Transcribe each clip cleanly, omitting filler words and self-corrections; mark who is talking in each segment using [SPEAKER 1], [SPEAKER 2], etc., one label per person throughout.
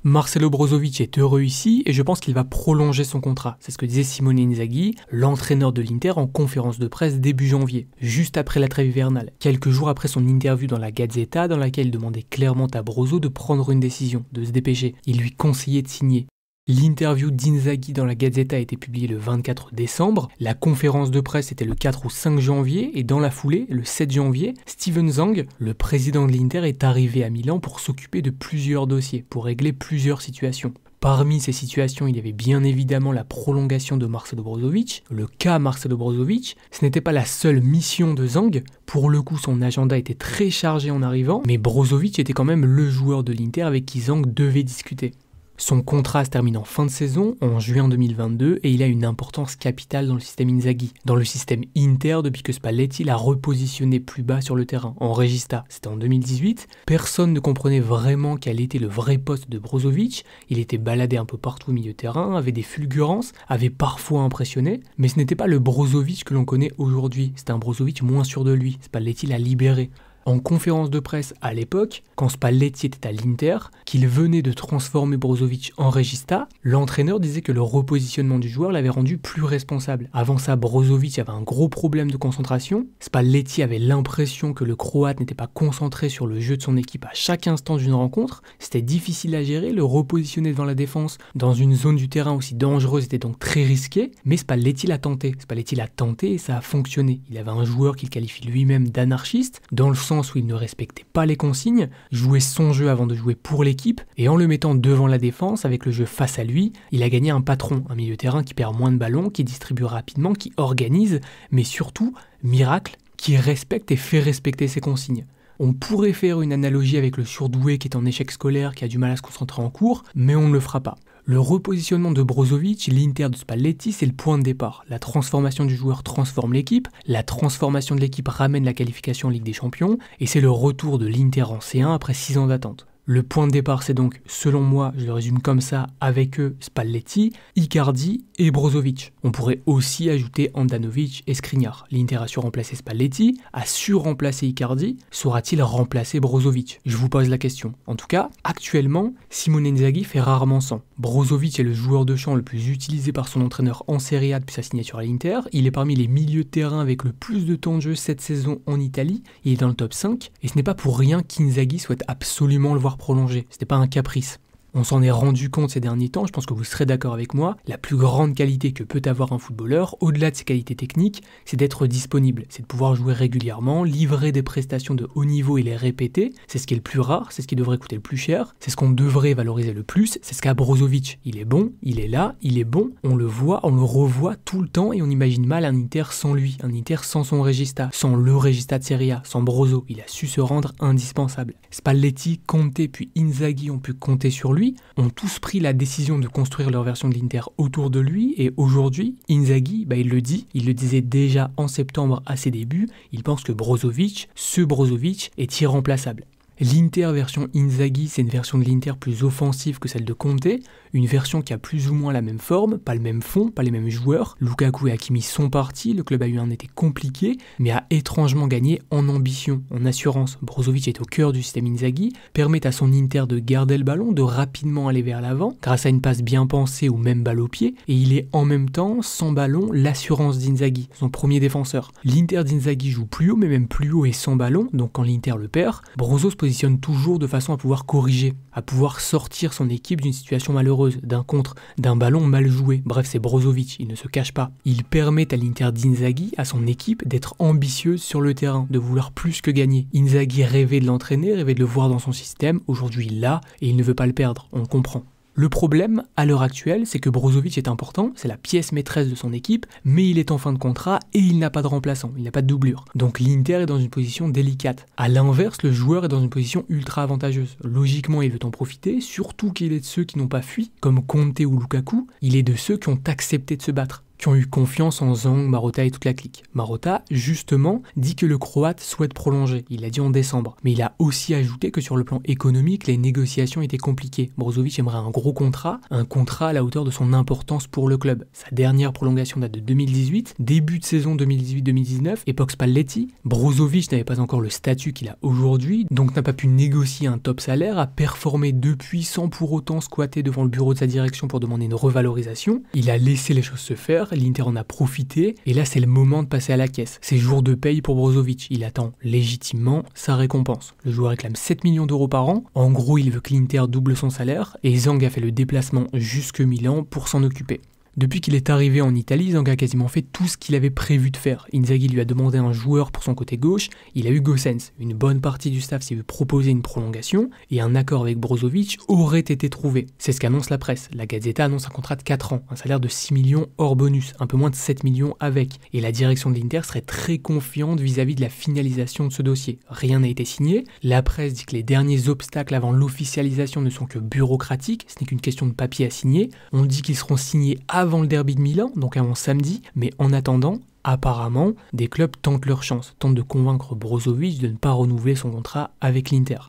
[SPEAKER 1] Marcelo Brozovic est heureux ici et je pense qu'il va prolonger son contrat. C'est ce que disait Simone Inzaghi, l'entraîneur de l'Inter, en conférence de presse début janvier, juste après la trêve hivernale, quelques jours après son interview dans la Gazzetta dans laquelle il demandait clairement à Brozo de prendre une décision, de se dépêcher. Il lui conseillait de signer. L'interview d'Inzaghi dans la Gazzetta a été publiée le 24 décembre, la conférence de presse était le 4 ou 5 janvier, et dans la foulée, le 7 janvier, Steven Zhang, le président de l'Inter, est arrivé à Milan pour s'occuper de plusieurs dossiers, pour régler plusieurs situations. Parmi ces situations, il y avait bien évidemment la prolongation de Marcelo Brozovic. Le cas Marcelo Brozovic, ce n'était pas la seule mission de Zhang. Pour le coup, son agenda était très chargé en arrivant, mais Brozovic était quand même le joueur de l'Inter avec qui Zhang devait discuter. Son contrat se termine en fin de saison, en juin 2022, et il a une importance capitale dans le système Inzaghi. Dans le système Inter, depuis que Spalletti l'a repositionné plus bas sur le terrain, en regista, c'était en 2018, personne ne comprenait vraiment quel était le vrai poste de Brozovic. Il était baladé un peu partout au milieu de terrain, avait des fulgurances, avait parfois impressionné, mais ce n'était pas le Brozovic que l'on connaît aujourd'hui, c'était un Brozovic moins sûr de lui, Spalletti l'a libéré. En conférence de presse à l'époque, quand Spalletti était à l'Inter, qu'il venait de transformer Brozovic en regista, l'entraîneur disait que le repositionnement du joueur l'avait rendu plus responsable. Avant ça, Brozovic avait un gros problème de concentration. Spalletti avait l'impression que le Croate n'était pas concentré sur le jeu de son équipe à chaque instant d'une rencontre. C'était difficile à gérer, le repositionner devant la défense dans une zone du terrain aussi dangereuse était donc très risqué, mais Spalletti l'a tenté. Spalletti l'a tenté et ça a fonctionné. Il avait un joueur qu'il qualifie lui-même d'anarchiste, dans le sens où il ne respectait pas les consignes, jouait son jeu avant de jouer pour l'équipe, et en le mettant devant la défense, avec le jeu face à lui, il a gagné un patron, un milieu de terrain qui perd moins de ballons, qui distribue rapidement, qui organise, mais surtout, miracle, qui respecte et fait respecter ses consignes. On pourrait faire une analogie avec le surdoué qui est en échec scolaire, qui a du mal à se concentrer en cours, mais on ne le fera pas. Le repositionnement de Brozovic, l'Inter de Spalletti, c'est le point de départ. La transformation du joueur transforme l'équipe, la transformation de l'équipe ramène la qualification en Ligue des Champions, et c'est le retour de l'Inter en C1 après 6 ans d'attente. Le point de départ, c'est donc, selon moi, je le résume comme ça, avec eux, Spalletti, Icardi et Brozovic. On pourrait aussi ajouter Handanovic et Skriniar. L'Inter a su remplacer Spalletti, a su remplacer Icardi, saura-t-il remplacer Brozovic? Je vous pose la question. En tout cas, actuellement, Simone Inzaghi fait rarement sans. Brozovic est le joueur de champ le plus utilisé par son entraîneur en Serie A depuis sa signature à l'Inter. Il est parmi les milieux de terrain avec le plus de temps de jeu cette saison en Italie. Il est dans le top 5. Et ce n'est pas pour rien qu'Inzaghi souhaite absolument le voir prolongé. C'était pas un caprice. On s'en est rendu compte ces derniers temps, je pense que vous serez d'accord avec moi, la plus grande qualité que peut avoir un footballeur, au-delà de ses qualités techniques, c'est d'être disponible, c'est de pouvoir jouer régulièrement, livrer des prestations de haut niveau et les répéter, c'est ce qui est le plus rare, c'est ce qui devrait coûter le plus cher, c'est ce qu'on devrait valoriser le plus, c'est ce qu'a Brozovic. Il est bon, il est là, il est bon, on le voit, on le revoit tout le temps et on imagine mal un Inter sans lui, un Inter sans son regista, sans le regista de Serie A, sans Brozo, il a su se rendre indispensable. Spalletti, Conte puis Inzaghi ont pu compter sur lui, ont tous pris la décision de construire leur version de l'Inter autour de lui et aujourd'hui, Inzaghi, il le dit, il le disait déjà en septembre à ses débuts, il pense que Brozovic, ce Brozovic, est irremplaçable. L'Inter version Inzaghi, c'est une version de l'Inter plus offensive que celle de Conte, une version qui a plus ou moins la même forme, pas le même fond, pas les mêmes joueurs. Lukaku et Hakimi sont partis, le club a eu un été compliqué, mais a étrangement gagné en ambition, en assurance. Brozovic est au cœur du système Inzaghi, permet à son Inter de garder le ballon, de rapidement aller vers l'avant, grâce à une passe bien pensée ou même balle au pied, et il est en même temps, sans ballon, l'assurance d'Inzaghi, son premier défenseur. L'Inter d'Inzaghi joue plus haut, mais même plus haut et sans ballon, donc quand l'Inter le perd, Brozo se positionne toujours de façon à pouvoir corriger, à pouvoir sortir son équipe d'une situation malheureuse, d'un contre, d'un ballon mal joué. Bref, c'est Brozovic, il ne se cache pas. Il permet à l'Inter d'Inzaghi, à son équipe, d'être ambitieuse sur le terrain, de vouloir plus que gagner. Inzaghi rêvait de l'entraîner, rêvait de le voir dans son système, aujourd'hui il l'a, et il ne veut pas le perdre, on le comprend. Le problème, à l'heure actuelle, c'est que Brozovic est important, c'est la pièce maîtresse de son équipe, mais il est en fin de contrat et il n'a pas de remplaçant, il n'a pas de doublure. Donc l'Inter est dans une position délicate. A l'inverse, le joueur est dans une position ultra avantageuse. Logiquement, il veut en profiter, surtout qu'il est de ceux qui n'ont pas fui, comme Conte ou Lukaku, il est de ceux qui ont accepté de se battre. qui ont eu confiance en Zhang, Marotta et toute la clique. Marotta, justement, dit que le Croate souhaite prolonger, il l'a dit en décembre. Mais il a aussi ajouté que sur le plan économique, les négociations étaient compliquées. Brozovic aimerait un gros contrat, un contrat à la hauteur de son importance pour le club. Sa dernière prolongation date de 2018, début de saison 2018-2019, époque Spalletti. Brozovic n'avait pas encore le statut qu'il a aujourd'hui, donc n'a pas pu négocier un top salaire, a performé depuis sans pour autant squatter devant le bureau de sa direction pour demander une revalorisation. Il a laissé les choses se faire, l'Inter en a profité, et là c'est le moment de passer à la caisse. C'est jour de paye pour Brozovic, il attend légitimement sa récompense. Le joueur réclame 7 millions d'euros par an, en gros il veut que l'Inter double son salaire, et Zhang a fait le déplacement jusque Milan pour s'en occuper. Depuis qu'il est arrivé en Italie, Zhang a quasiment fait tout ce qu'il avait prévu de faire. Inzaghi lui a demandé un joueur pour son côté gauche, il a eu Gosens. Une bonne partie du staff s'est vu proposer une prolongation, et un accord avec Brozovic aurait été trouvé. C'est ce qu'annonce la presse. La Gazzetta annonce un contrat de 4 ans, un salaire de 6 millions hors bonus, un peu moins de 7 millions avec. Et la direction de l'Inter serait très confiante vis-à-vis de la finalisation de ce dossier. Rien n'a été signé, la presse dit que les derniers obstacles avant l'officialisation ne sont que bureaucratiques, ce n'est qu'une question de papier à signer. On dit qu'ils seront signés avant le derby de Milan, donc avant samedi, mais en attendant, apparemment, des clubs tentent leur chance, tentent de convaincre Brozovic de ne pas renouveler son contrat avec l'Inter.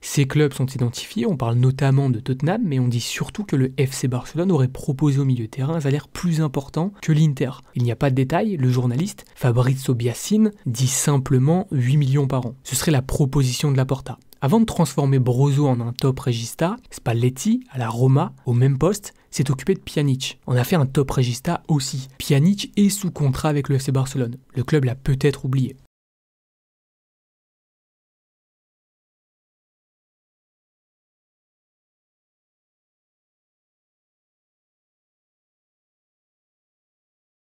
[SPEAKER 1] Ces clubs sont identifiés, on parle notamment de Tottenham, mais on dit surtout que le FC Barcelone aurait proposé au milieu de terrain un salaire plus important que l'Inter. Il n'y a pas de détails, le journaliste Fabrizio Biassin dit simplement 8 millions par an. Ce serait la proposition de Laporta. Avant de transformer Brozo en un top regista, Spalletti, à la Roma, au même poste, s'est occupé de Pjanic. On a fait un top regista aussi. Pjanic est sous contrat avec le FC Barcelone. Le club l'a peut-être oublié.